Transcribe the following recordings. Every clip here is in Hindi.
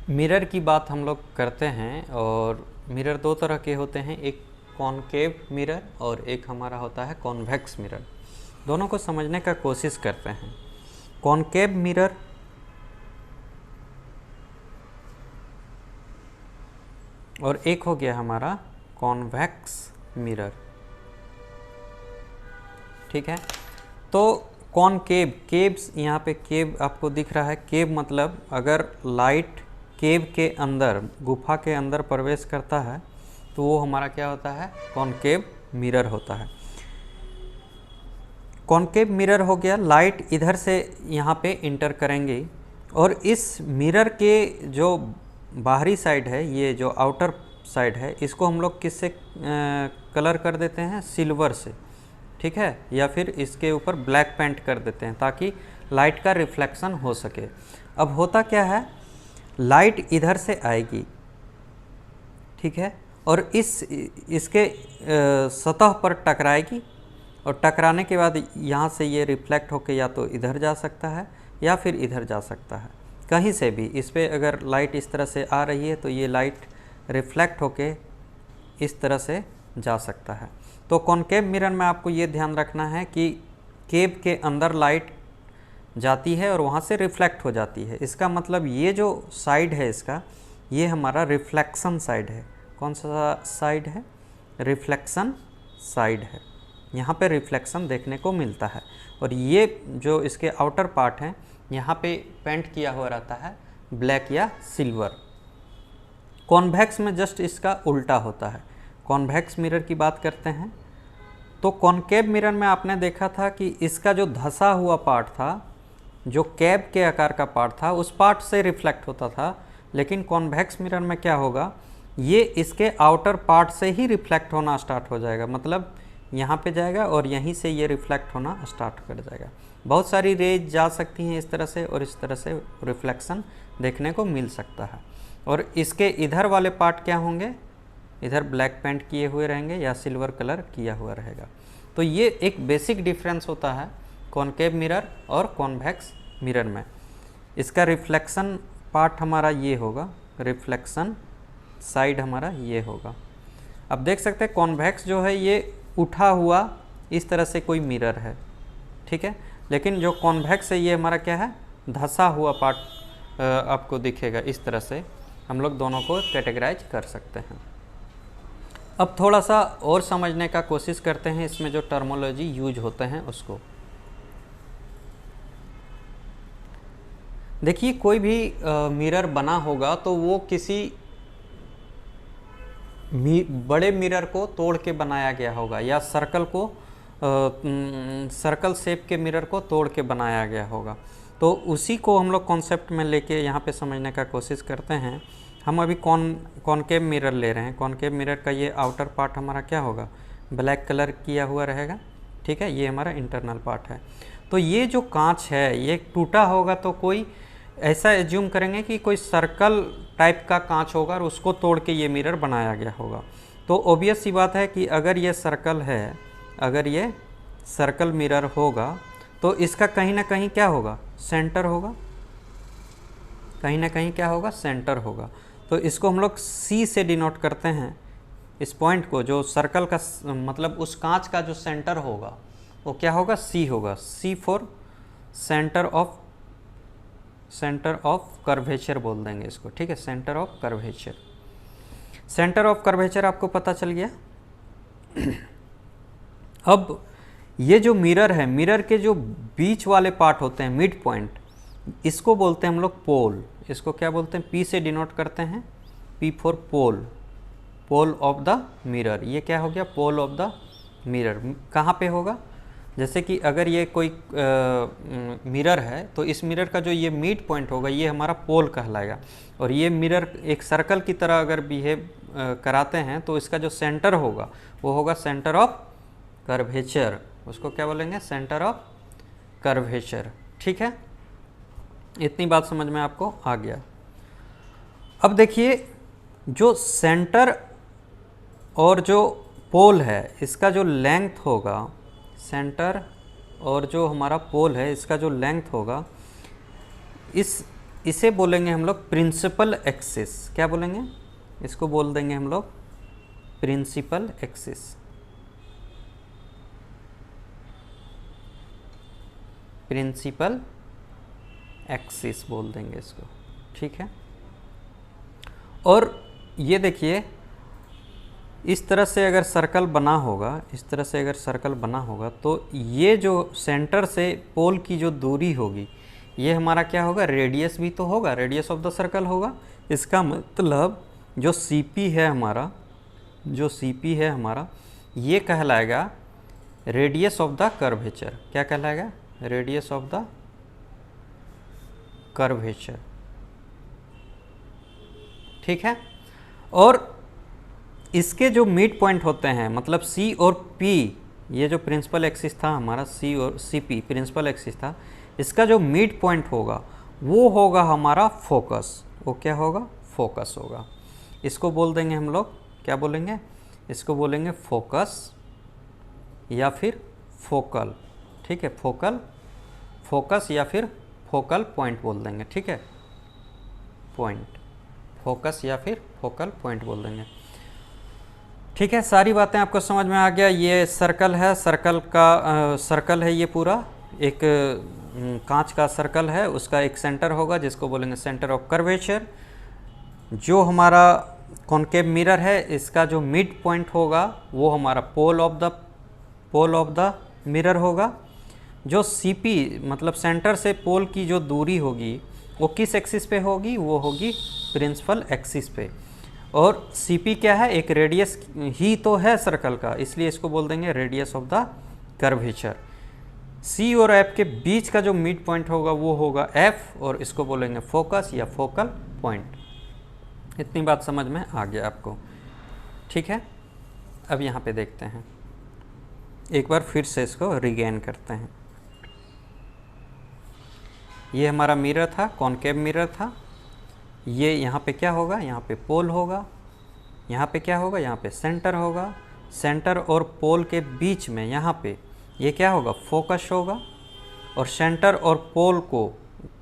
मिरर की बात हम लोग करते हैं और मिरर दो तरह के होते हैं, एक कॉनकेव मिरर और एक हमारा होता है कॉन्वेक्स मिरर। दोनों को समझने का कोशिश करते हैं। कॉनकेव मिरर और एक हो गया हमारा कॉन्वेक्स मिरर। ठीक है, तो कॉनकेव, केव्स, यहाँ पे केव आपको दिख रहा है। केव मतलब अगर लाइट केव के अंदर, गुफा के अंदर प्रवेश करता है तो वो हमारा क्या होता है, कॉनकेव मिरर होता है। कॉनकेव मिरर हो गया, लाइट इधर से यहाँ पे इंटर करेंगे और इस मिरर के जो बाहरी साइड है, ये जो आउटर साइड है, इसको हम लोग किससे कलर कर देते हैं, सिल्वर से। ठीक है, या फिर इसके ऊपर ब्लैक पेंट कर देते हैं ताकि लाइट का रिफ्लेक्शन हो सके। अब होता क्या है, लाइट इधर से आएगी, ठीक है, और इसके सतह पर टकराएगी और टकराने के बाद यहाँ से ये रिफ्लेक्ट होके या तो इधर जा सकता है या फिर इधर जा सकता है, कहीं से भी। इस पर अगर लाइट इस तरह से आ रही है तो ये लाइट रिफ्लेक्ट होके इस तरह से जा सकता है। तो कॉनकेव मिरर में आपको ये ध्यान रखना है कि केव के अंदर लाइट जाती है और वहाँ से रिफ्लेक्ट हो जाती है। इसका मतलब ये जो साइड है इसका, ये हमारा रिफ्लेक्शन साइड है। कौन सा साइड है, रिफ्लेक्शन साइड है। यहाँ पे रिफ्लेक्शन देखने को मिलता है और ये जो इसके आउटर पार्ट है, यहाँ पे पेंट किया हुआ रहता है ब्लैक या सिल्वर। कॉन्वेक्स में जस्ट इसका उल्टा होता है। कॉन्वेक्स मिरर की बात करते हैं तो कॉनकेव मिरर में आपने देखा था कि इसका जो धंसा हुआ पार्ट था, जो कैप के आकार का पार्ट था, उस पार्ट से रिफ्लेक्ट होता था। लेकिन कॉन्वेक्स मिरर में क्या होगा, ये इसके आउटर पार्ट से ही रिफ्लेक्ट होना स्टार्ट हो जाएगा। मतलब यहाँ पे जाएगा और यहीं से ये रिफ्लेक्ट होना स्टार्ट कर जाएगा। बहुत सारी रेज जा सकती हैं इस तरह से और इस तरह से रिफ्लेक्शन देखने को मिल सकता है। और इसके इधर वाले पार्ट क्या होंगे, इधर ब्लैक पेंट किए हुए रहेंगे या सिल्वर कलर किया हुआ रहेगा। तो ये एक बेसिक डिफरेंस होता है कॉनकेव मिरर और कॉन्वेक्स मिरर में। इसका रिफ्लेक्शन पार्ट हमारा ये होगा, रिफ्लेक्शन साइड हमारा ये होगा। अब देख सकते हैं कॉन्वेक्स जो है ये उठा हुआ इस तरह से कोई मिरर है, ठीक है। लेकिन जो कॉन्वेक्स है ये हमारा क्या है, धंसा हुआ पार्ट आपको दिखेगा। इस तरह से हम लोग दोनों को कैटेगराइज कर सकते हैं। अब थोड़ा सा और समझने का कोशिश करते हैं इसमें जो टर्मोलॉजी यूज होते हैं उसको। देखिए, कोई भी मिरर बना होगा तो वो किसी बड़े मिरर को तोड़ के बनाया गया होगा या सर्कल शेप के मिरर को तोड़ के बनाया गया होगा। तो उसी को हम लोग कॉन्सेप्ट में लेके यहाँ पे समझने का कोशिश करते हैं। हम अभी कॉनकेव मिरर ले रहे हैं। कॉनकेव मिरर का ये आउटर पार्ट हमारा क्या होगा, ब्लैक कलर किया हुआ रहेगा, ठीक है। ये हमारा इंटरनल पार्ट है। तो ये जो कांच है ये टूटा होगा तो कोई ऐसा एज्यूम करेंगे कि कोई सर्कल टाइप का कांच होगा और उसको तोड़ के ये मिरर बनाया गया होगा। तो ऑब्वियस सी बात है कि अगर ये सर्कल है, अगर ये सर्कल मिरर होगा तो इसका कहीं ना कहीं क्या होगा, सेंटर होगा। कहीं ना कहीं क्या होगा, सेंटर होगा। तो इसको हम लोग सी से डिनोट करते हैं, इस पॉइंट को, जो सर्कल का मतलब उस कांच का जो सेंटर होगा वो क्या होगा, सी होगा। सी फॉर सेंटर ऑफ कर्वेचर बोल देंगे इसको, ठीक है, centre of curvature. Centre of curvature आपको पता चल गया। अब ये जो मिरर है, मिरर के जो बीच वाले पार्ट होते हैं, मिड पॉइंट, इसको बोलते हैं हम लोग पोल। इसको क्या बोलते हैं, पी से डिनोट करते हैं, P for pole, pole of the mirror. ये क्या हो गया, पोल ऑफ द मिरर। कहाँ पे होगा, जैसे कि अगर ये कोई मिरर है तो इस मिरर का जो ये मिड पॉइंट होगा ये हमारा पोल कहलाएगा। और ये मिरर एक सर्कल की तरह अगर बिहेव कराते हैं तो इसका जो सेंटर होगा वो होगा सेंटर ऑफ कर्वेचर। उसको क्या बोलेंगे, सेंटर ऑफ कर्वेचर, ठीक है। इतनी बात समझ में आपको आ गया। अब देखिए, जो सेंटर और जो पोल है इसका जो लेंथ होगा, सेंटर और जो हमारा पोल है इसका जो लेंथ होगा, इस इसे बोलेंगे हम लोग प्रिंसिपल एक्सिस। क्या बोलेंगे? इसको बोल देंगे हम लोग प्रिंसिपल एक्सिस। प्रिंसिपल एक्सिस बोल देंगे इसको, ठीक है। और ये देखिए, इस तरह से अगर सर्कल बना होगा, इस तरह से अगर सर्कल बना होगा, तो ये जो सेंटर से पोल की जो दूरी होगी, ये हमारा क्या होगा? रेडियस भी तो होगा, रेडियस ऑफ द सर्कल होगा। इसका मतलब जो CP है हमारा, जो CP है हमारा, ये कहलाएगा रेडियस ऑफ द कर्वेचर। क्या कहलाएगा? रेडियस ऑफ द कर्वेचर, ठीक है। और इसके जो मिड पॉइंट होते हैं, मतलब C और P, ये जो प्रिंसिपल एक्सिस था हमारा, C और CP प्रिंसिपल एक्सिस था, इसका जो मिड पॉइंट होगा वो होगा हमारा फोकस। वो क्या होगा? फोकस होगा। इसको बोल देंगे हम लोग, क्या बोलेंगे? इसको बोलेंगे फोकस या फिर फोकल, ठीक है। फोकल, फोकस या फिर फोकल पॉइंट बोल देंगे, ठीक है। पॉइंट, फोकस या फिर फोकल पॉइंट बोल देंगे, ठीक है। सारी बातें आपको समझ में आ गया। ये सर्कल है, सर्कल का सर्कल है ये पूरा, एक कांच का सर्कल है, उसका एक सेंटर होगा जिसको बोलेंगे सेंटर ऑफ कर्वेचर। जो हमारा कॉनकेव मिरर है, इसका जो मिड पॉइंट होगा वो हमारा पोल ऑफ द मिरर होगा। जो CP मतलब सेंटर से पोल की जो दूरी होगी वो किस एक्सिस पे होगी? वो होगी प्रिंसिपल एक्सिस पे। और CP क्या है? एक रेडियस ही तो है सर्कल का, इसलिए इसको बोल देंगे radius of the curvature. C और F के बीच का जो मिड पॉइंट होगा वो होगा F, और इसको बोलेंगे फोकस या फोकल पॉइंट। इतनी बात समझ में आ गया आपको, ठीक है। अब यहाँ पे देखते हैं, एक बार फिर से इसको रिगेन करते हैं। ये हमारा मिरर था, कॉनकेव मिरर था। ये यहाँ पे क्या होगा? यहाँ पे पोल होगा। यहाँ पे क्या होगा? यहाँ पे सेंटर होगा। सेंटर और पोल के बीच में यहाँ पे ये क्या होगा? फोकस होगा। और सेंटर और पोल को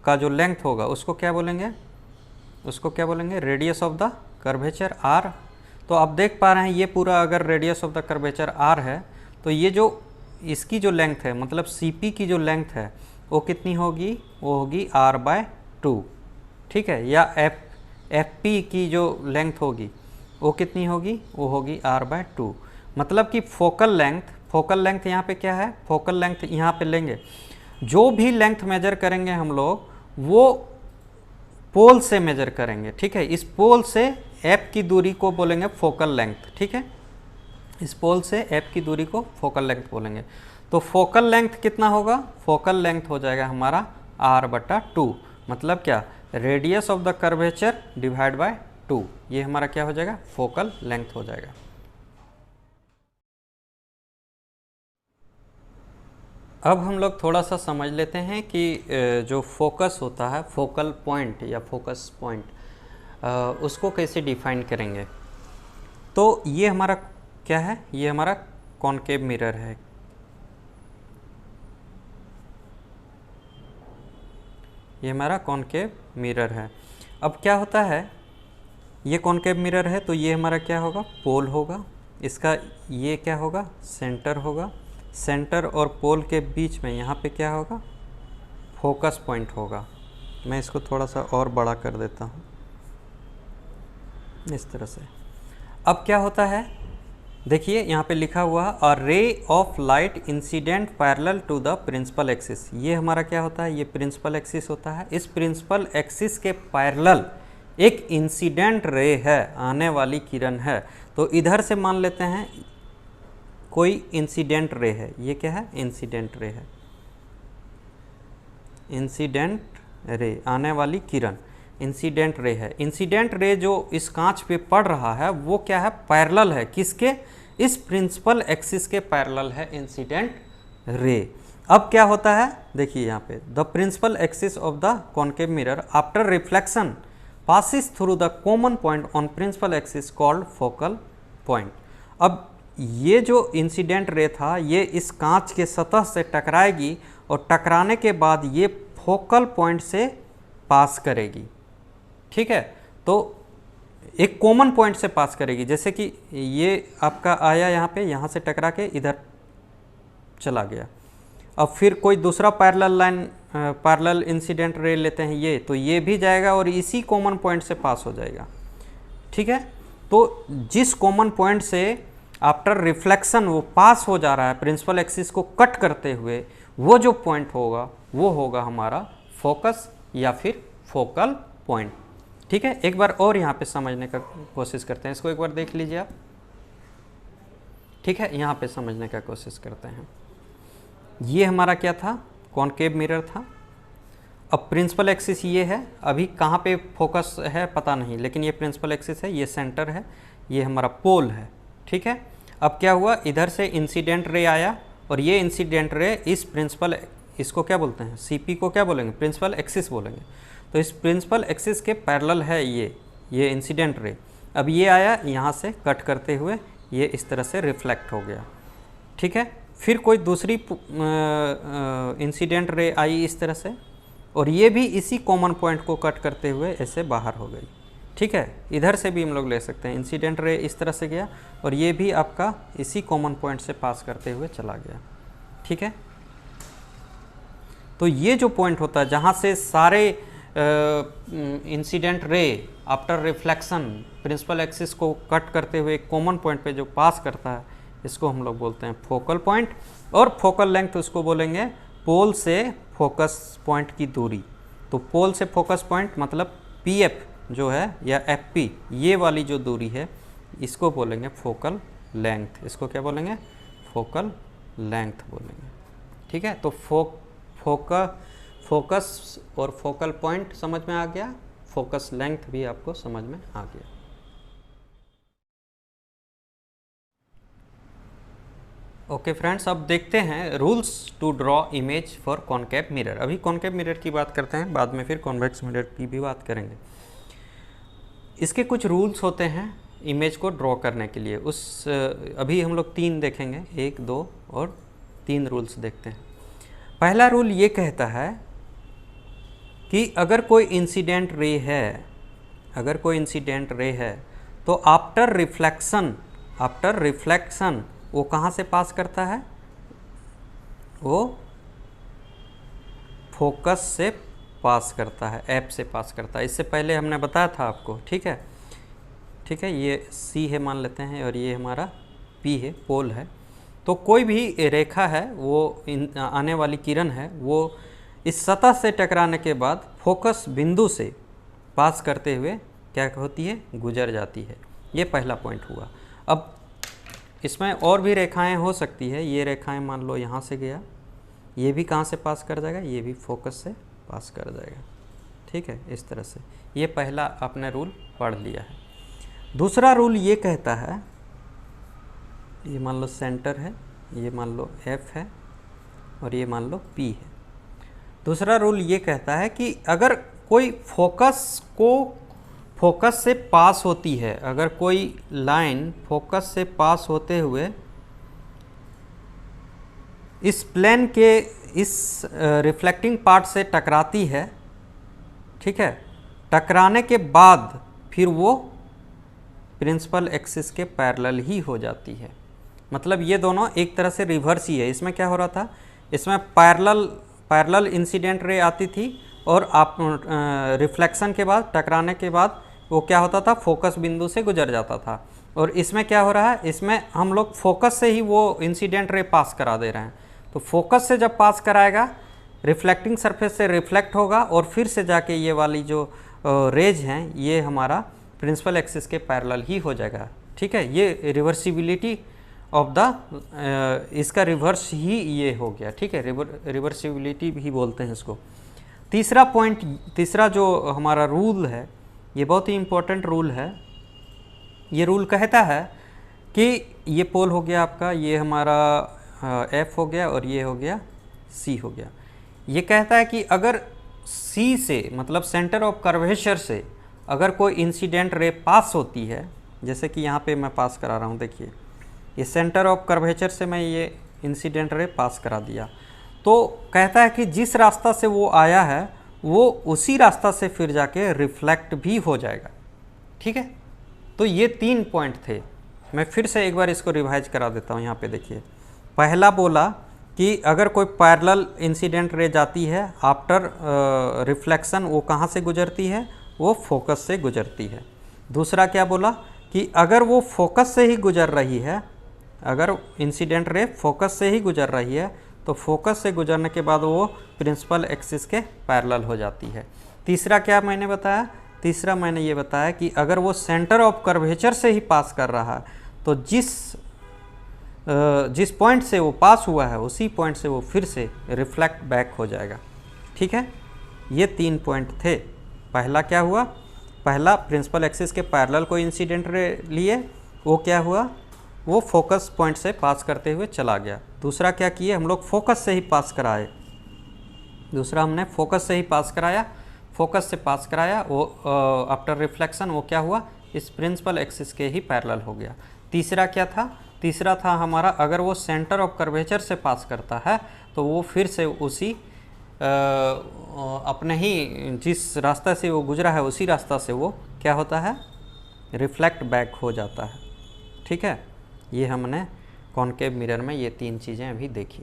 का जो लेंथ होगा उसको क्या बोलेंगे? उसको क्या बोलेंगे? Radius of the curvature R। तो आप देख पा रहे हैं ये पूरा अगर radius of the curvature R है, तो ये जो इसकी जो लेंथ है, मतलब CP की जो लेंथ है वो कितनी होगी? वो होगी R/2, ठीक है। या FP की जो लेंथ होगी वो कितनी होगी? वो होगी R/2। मतलब कि फोकल लेंथ यहाँ पे क्या है? फोकल लेंथ यहाँ पे लेंगे, जो भी लेंथ मेजर करेंगे हम लोग वो पोल से मेजर करेंगे, ठीक है। इस पोल से F की दूरी को बोलेंगे फोकल लेंथ, ठीक है। इस पोल से F की दूरी को फोकल लेंथ बोलेंगे। तो फोकल लेंथ कितना होगा? फोकल लेंथ हो जाएगा हमारा R/2। मतलब क्या? Radius of the curvature divide by 2। ये हमारा क्या हो जाएगा? फोकल लेंथ हो जाएगा। अब हम लोग थोड़ा सा समझ लेते हैं कि जो फोकस होता है, फोकल पॉइंट या फोकस पॉइंट, उसको कैसे डिफाइन करेंगे। तो ये हमारा क्या है? ये हमारा कॉनकेव मिरर है। ये हमारा कॉनकेव मिरर है। अब क्या होता है, ये कॉनकेव मिरर है तो ये हमारा क्या होगा? पोल होगा। इसका ये क्या होगा? सेंटर होगा। सेंटर और पोल के बीच में यहाँ पे क्या होगा? फोकस पॉइंट होगा। मैं इसको थोड़ा सा और बड़ा कर देता हूँ इस तरह से। अब क्या होता है, देखिए यहाँ पे लिखा हुआ a ray of light incident parallel to the principal axis. ये हमारा क्या होता है? ये प्रिंसिपल एक्सिस होता है। इस प्रिंसिपल एक्सिस के पैरेलल एक इंसिडेंट रे है, आने वाली किरण है। तो इधर से मान लेते हैं कोई इंसिडेंट रे है। ये क्या है? इंसिडेंट रे है। इंसिडेंट रे, आने वाली किरण, इंसिडेंट रे है। इंसिडेंट रे जो इस कांच पे पड़ रहा है वो क्या है? पैरेलल है। किसके? इस प्रिंसिपल एक्सिस के पैरेलल है इंसिडेंट रे। अब क्या होता है, देखिए यहाँ पे, the principal axis of the concave mirror after reflection passes through the common point on principal axis called focal point। अब ये जो इंसिडेंट रे था ये इस कांच के सतह से टकराएगी और टकराने के बाद ये फोकल पॉइंट से पास करेगी। ठीक है, तो एक कॉमन पॉइंट से पास करेगी, जैसे कि ये आपका आया यहाँ पे, यहाँ से टकरा के इधर चला गया। अब फिर कोई दूसरा parallel line, parallel incident ray लेते हैं ये, तो ये भी जाएगा और इसी कॉमन पॉइंट से पास हो जाएगा। ठीक है, तो जिस कॉमन पॉइंट से आफ्टर रिफ्लेक्शन वो पास हो जा रहा है प्रिंसिपल एक्सिस को कट करते हुए, वो जो पॉइंट होगा वो होगा हमारा फोकस या फिर फोकल पॉइंट। ठीक है, एक बार और यहाँ पे समझने का कोशिश करते हैं, इसको एक बार देख लीजिए आप। ठीक है, यहाँ पे समझने का कोशिश करते हैं। ये हमारा क्या था, कॉनकेव मिरर था। अब प्रिंसिपल एक्सिस ये है, अभी कहाँ पे फोकस है पता नहीं, लेकिन ये प्रिंसिपल एक्सिस है, ये सेंटर है, ये हमारा पोल है। ठीक है, अब क्या हुआ, इधर से इंसिडेंट रे आया और ये इंसिडेंट रे इस प्रिंसिपल, इसको क्या बोलते हैं, सीपी को क्या बोलेंगे, प्रिंसिपल एक्सिस बोलेंगे। तो इस प्रिंसिपल एक्सिस के पैरेलल है ये इंसिडेंट रे। अब ये आया यहाँ से कट करते हुए, ये इस तरह से रिफ्लेक्ट हो गया। ठीक है, फिर कोई दूसरी इंसिडेंट रे आई इस तरह से, और ये भी इसी कॉमन पॉइंट को कट करते हुए ऐसे बाहर हो गई। ठीक है, इधर से भी हम लोग ले सकते हैं, इंसिडेंट रे इस तरह से गया और ये भी आपका इसी कॉमन पॉइंट से पास करते हुए चला गया। ठीक है, तो ये जो पॉइंट होता है जहाँ से सारे incident ray after reflection principal axis को कट करते हुए कॉमन पॉइंट पे जो पास करता है, इसको हम लोग बोलते हैं फोकल पॉइंट। और फोकल लेंथ उसको बोलेंगे पोल से फोकस पॉइंट की दूरी। तो पोल से फोकस पॉइंट मतलब पीएफ जो है या एफपी, ये वाली जो दूरी है इसको बोलेंगे फोकल लेंथ। इसको क्या बोलेंगे, फोकल लेंथ बोलेंगे। ठीक है, तो फोकस और फोकल पॉइंट समझ में आ गया, फोकस लेंथ भी आपको समझ में आ गया। ओके फ्रेंड्स, अब देखते हैं rules to draw image for concave mirror. अभी कॉनकेव मिरर की बात करते हैं, बाद में फिर कॉन्वेक्स मिरर की भी बात करेंगे। इसके कुछ रूल्स होते हैं इमेज को ड्रॉ करने के लिए। अभी हम लोग 3 देखेंगे, 1, 2 और 3 रूल्स देखते हैं। पहला रूल ये कहता है कि अगर कोई इंसिडेंट रे है, तो आफ्टर रिफ्लेक्शन वो कहाँ से पास करता है, वो फोकस से पास करता है, एफ से पास करता है। इससे पहले हमने बताया था आपको। ठीक है, ये सी है मान लेते हैं और ये हमारा पी है, पोल है। तो कोई भी रेखा है, वो आने वाली किरण है, वो इस सतह से टकराने के बाद फोकस बिंदु से पास करते हुए क्या होती है, गुजर जाती है। ये पहला पॉइंट हुआ। अब इसमें और भी रेखाएं हो सकती है। ये रेखाएं मान लो यहाँ से गया, ये भी कहाँ से पास कर जाएगा, ये भी फोकस से पास कर जाएगा। ठीक है, इस तरह से ये पहला आपने रूल पढ़ लिया है। दूसरा रूल ये कहता है, ये मान लो सेंटर है, ये मान लो एफ है और ये मान लो पी है। दूसरा रूल ये कहता है कि अगर कोई फोकस से पास होती है, अगर कोई लाइन फोकस से पास होते हुए इस प्लेन के इस रिफ्लेक्टिंग पार्ट से टकराती है, ठीक है, टकराने के बाद फिर वो प्रिंसिपल एक्सिस के पैरेलल ही हो जाती है। मतलब ये दोनों एक तरह से रिवर्स ही है। इसमें क्या हो रहा था, इसमें पैरेलल इंसिडेंट रे आती थी और आप रिफ्लेक्शन के बाद, टकराने के बाद वो क्या होता था, फोकस बिंदु से गुजर जाता था। और इसमें क्या हो रहा है, इसमें हम लोग फोकस से ही वो इंसिडेंट रे पास करा दे रहे हैं। तो फोकस से जब पास कराएगा, रिफ्लेक्टिंग सरफेस से रिफ्लेक्ट होगा और फिर से जाके ये वाली जो रेज हैं, ये हमारा प्रिंसिपल एक्सिस के पैरेलल ही हो जाएगा। ठीक है, ये रिवर्सिबिलिटी ऑफ द इसका रिवर्स ही ये हो गया। ठीक है, रिवर्सिबिलिटी भी बोलते हैं इसको। तीसरा जो हमारा रूल है, ये बहुत ही इम्पोर्टेंट रूल है। ये रूल कहता है कि ये पोल हो गया आपका, ये हमारा एफ हो गया और ये हो गया सी हो गया। ये कहता है कि अगर सी से, मतलब सेंटर ऑफ कर्वेचर से, अगर कोई इंसिडेंट रे पास होती है, जैसे कि यहाँ पे मैं पास करा रहा हूँ, देखिए ये सेंटर ऑफ कर्वेचर से मैं ये इंसिडेंट रे पास करा दिया, तो कहता है कि जिस रास्ता से वो आया है वो उसी रास्ता से फिर जाके रिफ्लेक्ट भी हो जाएगा। ठीक है, तो ये 3 पॉइंट थे। मैं फिर से एक बार इसको रिवाइज करा देता हूँ। यहाँ पे देखिए, पहला बोला कि अगर कोई पैरेलल इंसिडेंट रे जाती है आफ्टर रिफ्लेक्शन, वो कहाँ से गुजरती है, वो फोकस से गुजरती है। दूसरा क्या बोला कि अगर वो फोकस से ही गुजर रही है, अगर इंसिडेंट रे फोकस से ही गुजर रही है, तो फोकस से गुजरने के बाद वो प्रिंसिपल एक्सिस के पैरेलल हो जाती है। तीसरा क्या मैंने बताया, तीसरा मैंने ये बताया कि अगर वो सेंटर ऑफ कर्वेचर से ही पास कर रहा है, तो जिस पॉइंट से वो पास हुआ है उसी पॉइंट से वो फिर से रिफ्लेक्ट बैक हो जाएगा। ठीक है, ये 3 पॉइंट थे। पहला क्या हुआ, पहला प्रिंसिपल एक्सिस के पैरेलल कोई इंसिडेंट रे लिए, वो क्या हुआ, वो फोकस पॉइंट से पास करते हुए चला गया। दूसरा क्या किए, हम लोग फोकस से ही पास कराए, दूसरा हमने फोकस से ही पास कराया, फोकस से पास कराया, वो आफ्टर रिफ्लेक्शन वो क्या हुआ, इस प्रिंसिपल एक्सिस के ही पैरेलल हो गया। तीसरा क्या था, तीसरा था हमारा अगर वो सेंटर ऑफ कर्वेचर से पास करता है तो वो फिर से उसी अपने ही जिस रास्ता से वो गुजरा है उसी रास्ता से वो क्या होता है, रिफ्लेक्ट बैक हो जाता है। ठीक है, ये हमने कॉनकेव मिरर में ये 3 चीज़ें अभी देखी।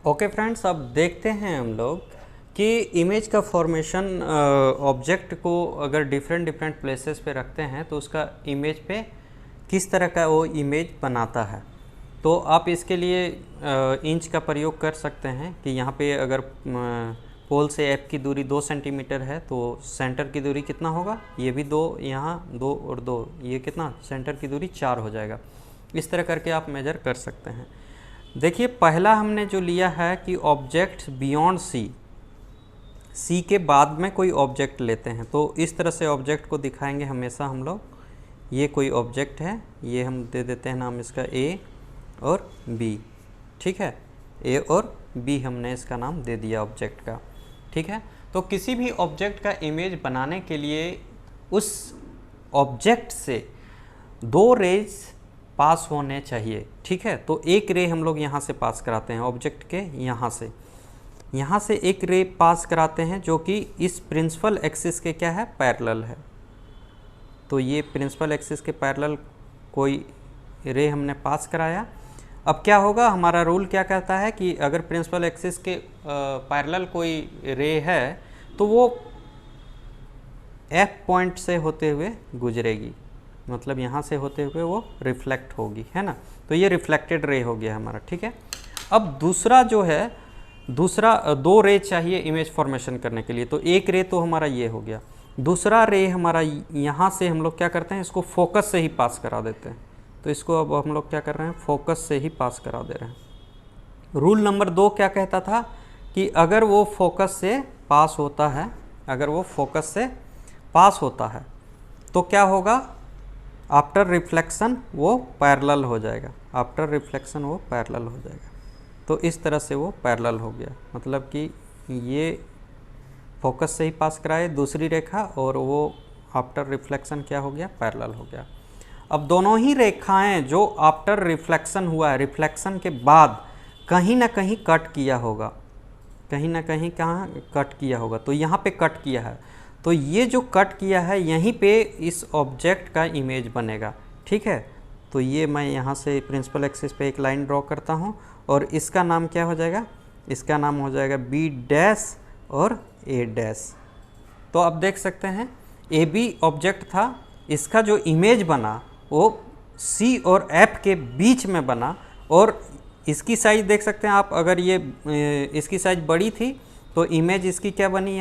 ओके फ्रेंड्स, अब देखते हैं हम लोग कि इमेज का फॉर्मेशन ऑब्जेक्ट को अगर डिफरेंट प्लेसेस पे रखते हैं तो उसका इमेज पे किस तरह का वो इमेज बनाता है। तो आप इसके लिए इंच का प्रयोग कर सकते हैं कि यहाँ पे अगर पोल से एफ की दूरी 2 सेंटीमीटर है तो सेंटर की दूरी कितना होगा, ये भी 2, यहाँ 2 और 2, ये कितना, सेंटर की दूरी 4 हो जाएगा। इस तरह करके आप मेजर कर सकते हैं। देखिए, पहला हमने जो लिया है कि ऑब्जेक्ट बियॉन्ड सी के बाद में कोई ऑब्जेक्ट लेते हैं, तो इस तरह से ऑब्जेक्ट को दिखाएंगे हमेशा हम लोग। ये कोई ऑब्जेक्ट है, ये हम दे देते हैं नाम इसका ए और बी। ठीक है, ए और बी हमने इसका नाम दे दिया ऑब्जेक्ट का। ठीक है, तो किसी भी ऑब्जेक्ट का इमेज बनाने के लिए उस ऑब्जेक्ट से 2 रेज पास होने चाहिए। ठीक है, तो एक रे हम लोग यहाँ से पास कराते हैं ऑब्जेक्ट के, यहाँ से एक रे पास कराते हैं जो कि इस प्रिंसिपल एक्सिस के क्या है, पैरेलल है। तो ये प्रिंसिपल एक्सिस के पैरेलल कोई रे हमने पास कराया। अब क्या होगा, हमारा रूल क्या कहता है कि अगर प्रिंसिपल एक्सिस के पैरेलल कोई रे है तो वो एफ पॉइंट से होते हुए गुजरेगी, मतलब यहाँ से होते हुए वो रिफ्लेक्ट होगी, है ना। तो ये रिफ्लेक्टेड रे हो गया हमारा। ठीक है, अब दूसरा जो है, दूसरा 2 रे चाहिए इमेज फॉर्मेशन करने के लिए। तो एक रे तो हमारा ये हो गया, दूसरा रे हमारा यहाँ से हम लोग क्या करते हैं, इसको फोकस से ही पास करा देते हैं। तो इसको अब हम लोग क्या कर रहे हैं, फोकस से ही पास करा दे रहे हैं। रूल नंबर 2 क्या कहता था कि अगर वो फोकस से पास होता है, अगर वो फोकस से पास होता है तो क्या होगा, आफ्टर रिफ्लेक्शन वो पैरेलल हो जाएगा, आफ्टर रिफ्लेक्शन वो पैरेलल हो जाएगा। तो इस तरह से वो पैरेलल हो गया, मतलब कि ये फोकस से ही पास कराए दूसरी रेखा और वो आफ्टर रिफ्लेक्शन क्या हो गया, पैरेलल हो गया। अब दोनों ही रेखाएं जो आफ्टर रिफ्लेक्शन हुआ है, रिफ्लेक्शन के बाद कहीं ना कहीं कट किया होगा, कहीं ना कहीं कहाँ कट किया होगा, तो यहाँ पे कट किया है। तो ये जो कट किया है यहीं पे इस ऑब्जेक्ट का इमेज बनेगा। ठीक है, तो ये मैं यहाँ से प्रिंसिपल एक्सिस पे एक लाइन ड्रॉ करता हूँ और इसका नाम क्या हो जाएगा, इसका नाम हो जाएगा बी डैश और ए डैश। तो अब देख सकते हैं ए बी ऑब्जेक्ट था, इसका जो इमेज बना वो सी और एफ के बीच में बना और इसकी साइज देख सकते हैं आप, अगर ये इसकी साइज बड़ी थी तो इमेज इसकी क्या बनी,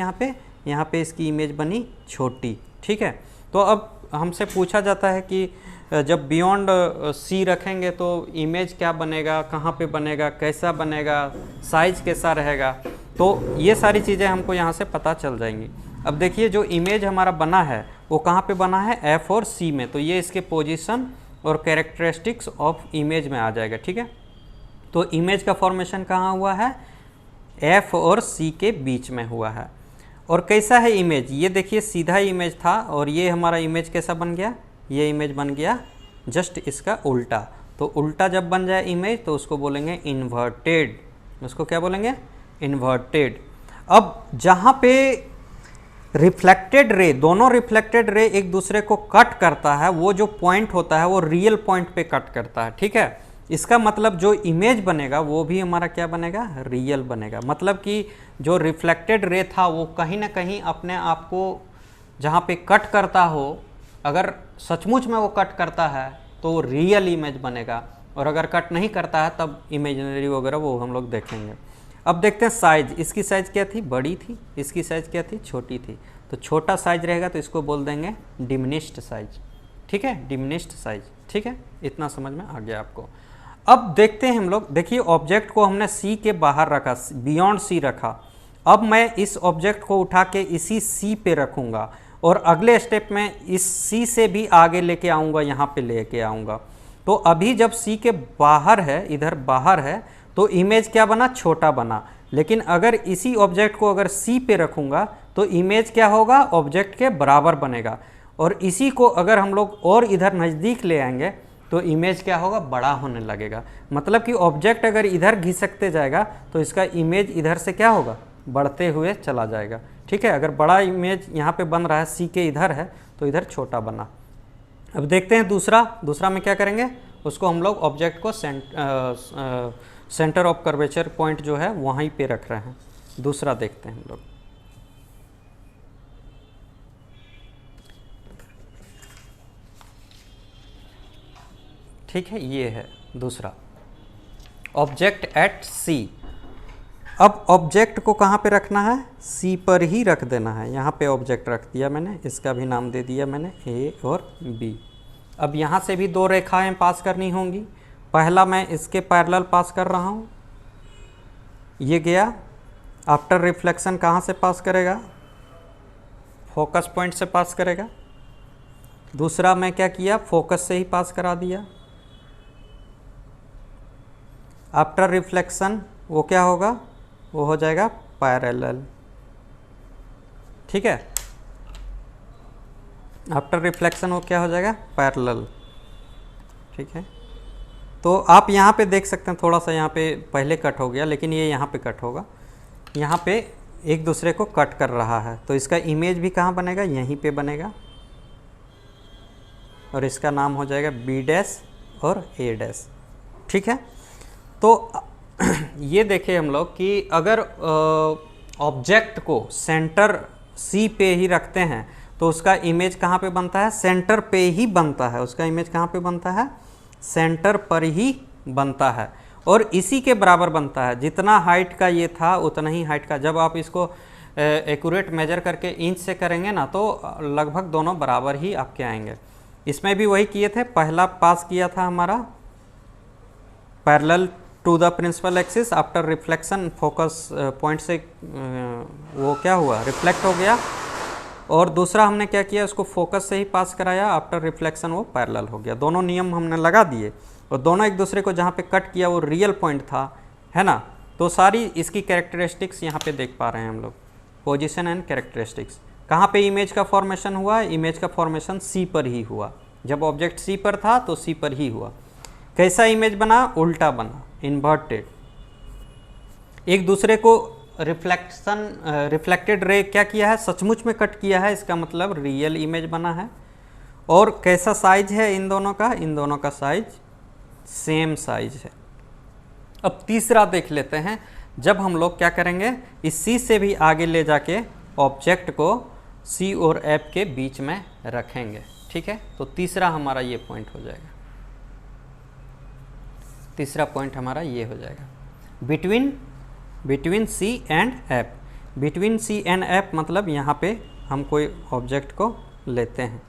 यहाँ पे इसकी इमेज बनी छोटी। ठीक है, तो अब हमसे पूछा जाता है कि जब बियॉन्ड सी रखेंगे तो इमेज क्या बनेगा, कहाँ पे बनेगा, कैसा बनेगा, साइज कैसा रहेगा, तो ये सारी चीज़ें हमको यहाँ से पता चल जाएंगी। अब देखिए, जो इमेज हमारा बना है वो कहाँ पे बना है, एफ और सी में, तो ये इसके पोजीशन और कैरेक्टरिस्टिक्स ऑफ इमेज में आ जाएगा। ठीक है, तो इमेज का फॉर्मेशन कहाँ हुआ है, एफ और सी के बीच में हुआ है। और कैसा है इमेज, ये देखिए सीधा इमेज था और ये हमारा इमेज कैसा बन गया, ये इमेज बन गया जस्ट इसका उल्टा। तो उल्टा जब बन जाए इमेज तो उसको बोलेंगे इन्वर्टेड, उसको क्या बोलेंगे, इन्वर्टेड। अब जहाँ पे रिफ्लेक्टेड रे, दोनों रिफ्लेक्टेड रे एक दूसरे को कट करता है, वो जो पॉइंट होता है वो रियल पॉइंट पे कट करता है, ठीक है। इसका मतलब जो इमेज बनेगा वो भी हमारा क्या बनेगा, रियल बनेगा। मतलब कि जो रिफ्लेक्टेड रे था वो कहीं ना कहीं अपने आप को जहाँ पे कट करता हो, अगर सचमुच में वो कट करता है तो रियल इमेज बनेगा, और अगर कट नहीं करता है तब इमेजिनरी वगैरह वो हम लोग देखेंगे। अब देखते हैं साइज। इसकी साइज क्या थी, बड़ी थी। इसकी साइज क्या थी, छोटी थी। तो छोटा साइज रहेगा तो इसको बोल देंगे डिमिनिश्ड साइज, ठीक है, डिमिनिश्ड साइज, ठीक है। इतना समझ में आ गया आपको। अब देखते हैं हम लोग, देखिए ऑब्जेक्ट को हमने सी के बाहर रखा, बियॉन्ड सी रखा। अब मैं इस ऑब्जेक्ट को उठा के इसी सी पे रखूँगा, और अगले स्टेप में इस सी से भी आगे लेके आऊँगा, यहाँ पे लेके आऊँगा। तो अभी जब सी के बाहर है, इधर बाहर है, तो इमेज क्या बना, छोटा बना। लेकिन अगर इसी ऑब्जेक्ट को अगर सी पे रखूँगा तो इमेज क्या होगा, ऑब्जेक्ट के बराबर बनेगा। और इसी को अगर हम लोग और इधर नज़दीक ले आएंगे तो इमेज क्या होगा, बड़ा होने लगेगा। मतलब कि ऑब्जेक्ट अगर इधर घिसकते जाएगा तो इसका इमेज इधर से क्या होगा, बढ़ते हुए चला जाएगा, ठीक है। अगर बड़ा इमेज यहाँ पे बन रहा है, सी के इधर है, तो इधर छोटा बना। अब देखते हैं दूसरा में क्या करेंगे, उसको हम लोग ऑब्जेक्ट को सेंटर ऑफ कर्वेचर पॉइंट जो है वहीं पे रख रहे हैं। दूसरा देखते हैं हम लोग। ठीक है, ये है दूसरा, ऑब्जेक्ट एट सी। अब ऑब्जेक्ट को कहाँ पे रखना है, सी पर ही रख देना है। यहाँ पे ऑब्जेक्ट रख दिया मैंने, इसका भी नाम दे दिया मैंने ए और बी। अब यहाँ से भी दो रेखाएं पास करनी होंगी। पहला मैं इसके पैरेलल पास कर रहा हूँ, ये गया। आफ्टर रिफ्लेक्शन कहाँ से पास करेगा, फोकस पॉइंट से पास करेगा। दूसरा मैं क्या किया, फोकस से ही पास करा दिया। आफ्टर रिफ्लेक्शन वो क्या होगा, वो हो जाएगा पैरेलल, ठीक है। आफ्टर रिफ्लेक्शन वो क्या हो जाएगा, पैरेलल, ठीक है। तो आप यहाँ पे देख सकते हैं, थोड़ा सा यहाँ पे पहले कट हो गया, लेकिन ये यहाँ पे कट होगा। यहाँ पे एक दूसरे को कट कर रहा है, तो इसका इमेज भी कहाँ बनेगा, यहीं पे बनेगा, और इसका नाम हो जाएगा बी डैश और ए डैश, ठीक है। तो ये देखें हम लोग कि अगर ऑब्जेक्ट को सेंटर सी पे ही रखते हैं तो उसका इमेज कहाँ पे बनता है, सेंटर पे ही बनता है। उसका इमेज कहाँ पे बनता है, सेंटर पर ही बनता है, और इसी के बराबर बनता है। जितना हाइट का ये था उतना ही हाइट का, जब आप इसको एक्यूरेट मेजर करके इंच से करेंगे ना तो लगभग दोनों बराबर ही आपके आएंगे। इसमें भी वही किए थे, पहला पास किया था हमारा parallel to the principal axis. After reflection focus point से वो क्या हुआ, रिफ्लेक्ट हो गया। और दूसरा हमने क्या किया, उसको फोकस से ही पास कराया, आफ्टर रिफ्लेक्शन वो पैरेलल हो गया। दोनों नियम हमने लगा दिए, और दोनों एक दूसरे को जहाँ पे कट किया वो रियल पॉइंट था, है ना। तो सारी इसकी कैरेक्टरिस्टिक्स यहाँ पे देख पा रहे हैं हम लोग, पोजीशन एंड कैरेक्टरिस्टिक्स। कहाँ पे इमेज का फॉर्मेशन हुआ, इमेज का फॉर्मेशन सी पर ही हुआ। जब ऑब्जेक्ट सी पर था तो सी पर ही हुआ। कैसा इमेज बना, उल्टा बना, इन्वर्टेड। एक दूसरे को रिफ्लेक्टेड रे क्या किया है, सचमुच में कट किया है, इसका मतलब रियल इमेज बना है। और कैसा साइज है इन दोनों का, इन दोनों का साइज सेम साइज है। अब तीसरा देख लेते हैं, जब हम लोग क्या करेंगे, इस सी से भी आगे ले जाके ऑब्जेक्ट को सी और एफ के बीच में रखेंगे, ठीक है। तो तीसरा हमारा ये पॉइंट हो जाएगा, तीसरा पॉइंट हमारा ये हो जाएगा, between C and F. Between C and F मतलब यहाँ पे हम कोई ऑब्जेक्ट को लेते हैं,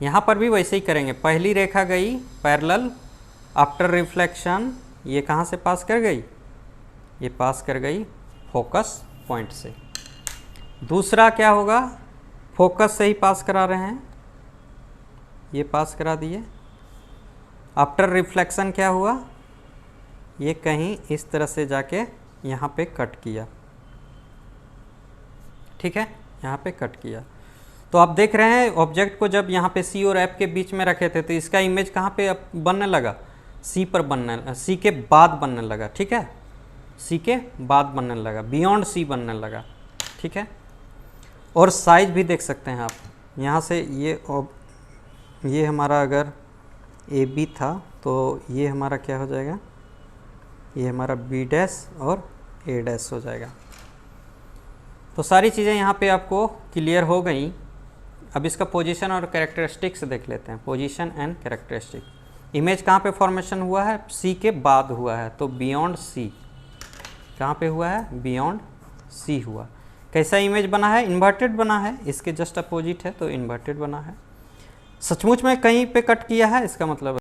यहाँ पर भी वैसे ही करेंगे। पहली रेखा गई पैरेलल, आफ्टर रिफ्लेक्शन ये कहाँ से पास कर गई, ये पास कर गई फोकस पॉइंट से। दूसरा क्या होगा, फोकस से ही पास करा रहे हैं, ये पास करा दिए। आफ्टर रिफ्लेक्शन क्या हुआ, ये कहीं इस तरह से जाके यहाँ पे कट किया, ठीक है, यहाँ पे कट किया। तो आप देख रहे हैं ऑब्जेक्ट को जब यहाँ पे सी और एफ के बीच में रखे थे तो इसका इमेज कहाँ पे बनने लगा, सी पर बनने, सी के बाद बनने लगा, ठीक है। सी के बाद बनने लगा, बियॉन्ड सी बनने लगा, ठीक है। और साइज भी देख सकते हैं आप यहाँ से, ये हमारा अगर ए बी था तो ये हमारा क्या हो जाएगा, ये हमारा बी डैश और ए डैश हो जाएगा। तो सारी चीज़ें यहाँ पे आपको क्लियर हो गई। अब इसका पोजीशन और कैरेक्टरिस्टिक्स देख लेते हैं। पोजीशन एंड कैरेक्टरिस्टिक, इमेज कहाँ पे फॉर्मेशन हुआ है, सी के बाद हुआ है, तो बियॉन्ड सी। कहाँ पे हुआ है, बियॉन्ड सी हुआ। कैसा इमेज बना है, इन्वर्टेड बना है, इसके जस्ट अपोजिट है तो इन्वर्टेड बना है। सचमुच में कहीं पे कट किया है, इसका मतलब